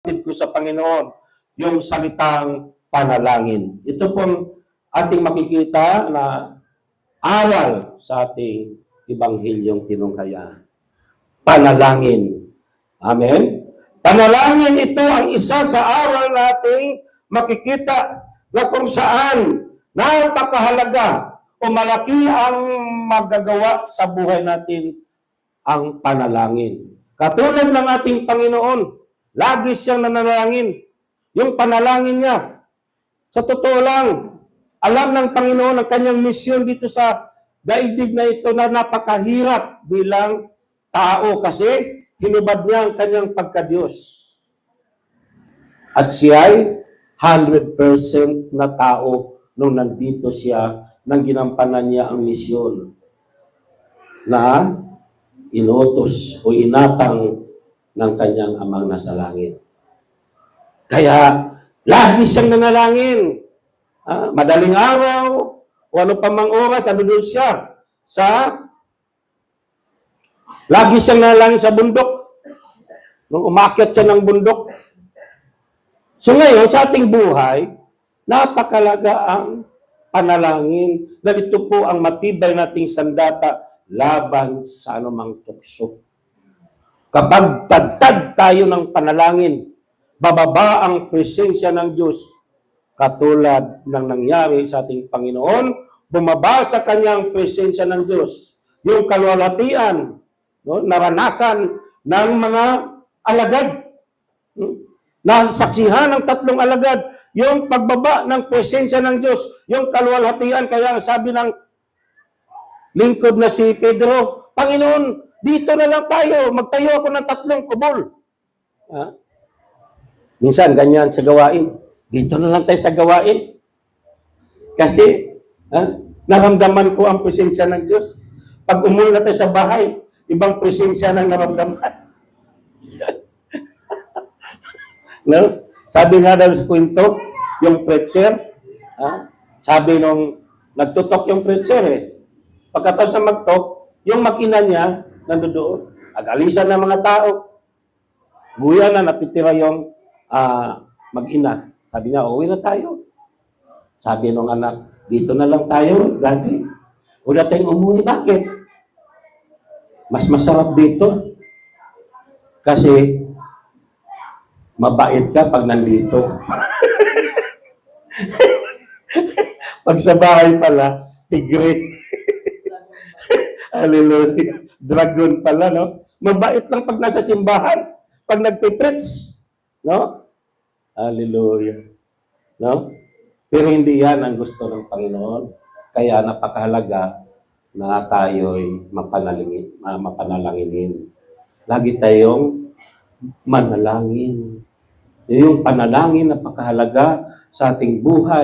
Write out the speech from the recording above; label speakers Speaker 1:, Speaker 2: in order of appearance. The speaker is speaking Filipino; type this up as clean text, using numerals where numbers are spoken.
Speaker 1: ko sa Panginoon, yung salitang panalangin. Ito pong ating makikita na aral sa ating Ebanghilyong tinunghaya. Panalangin. Amen? Panalangin ito ang isa sa aral nating makikita na kung saan napakahalaga o malaki ang magagawa sa buhay natin ang panalangin. Katulad ng ating Panginoon, lagi siyang nanalangin. Yung panalangin niya, sa totoo lang, alam ng Panginoon ang kanyang misyon dito sa daigdig na ito na napakahirap bilang tao kasi hinubad niya ang kanyang pagka-Diyos. At siya ay 100% na tao nung nandito siya nang ginampanan niya ang misyon na inutos o inatang ng kanyang amang nasa langit. Kaya, lagi siyang nanalangin. Madaling araw, o ano pa mang oras, doon siya lagi siyang nanalangin sa bundok. Nung umakyat siya ng bundok. So ngayon, sa ating buhay, napakalaga ang panalangin. Dahil ito po ang matibay nating sandata laban sa anumang tukso. Kapag tagtad tayo ng panalangin, bababa ang presensya ng Diyos katulad ng nangyari sa ating Panginoon, bumaba sa kanyang presensya ng Diyos. Yung kalwalhatian, naranasan ng mga alagad, nasaksihan ng 3 alagad, yung pagbaba ng presensya ng Diyos, yung kalwalhatian, kaya sabi ng lingkod na si Pedro, Panginoon, dito na lang tayo, magtayo ako ng 3 kubol. Minsan, ganyan sa gawain. Dito na lang tayo sa gawain. Kasi, naramdaman ko ang presensya ng Diyos. Pag umuwi na tayo sa bahay, ibang presensya nang naramdaman. No? Sabi nga daw sa kwento, yung preacher, sabi nung nagtutok yung preacher pagkatapos na magtok, yung makina niya, nandoon, agalisan ng mga tao. Buya na, napitira yung mag-ina. Sabi niya, uwi na tayo. Sabi nung anak, dito na lang tayo, daddy. Wala tayong umuwi. Bakit? Mas masarap dito. Kasi, mabait ka pag nandito. Pag sa bahay pala, tigre. Hallelujah. Dragon pala, no? Mabait lang pag nasa simbahan. Pag nagpipreach, no? Hallelujah. No? Pero hindi yan ang gusto ng Panginoon. Kaya napakahalaga na tayo'y mapanalanginin. Lagi tayong manalangin. Yung panalangin napakahalaga sa ating buhay.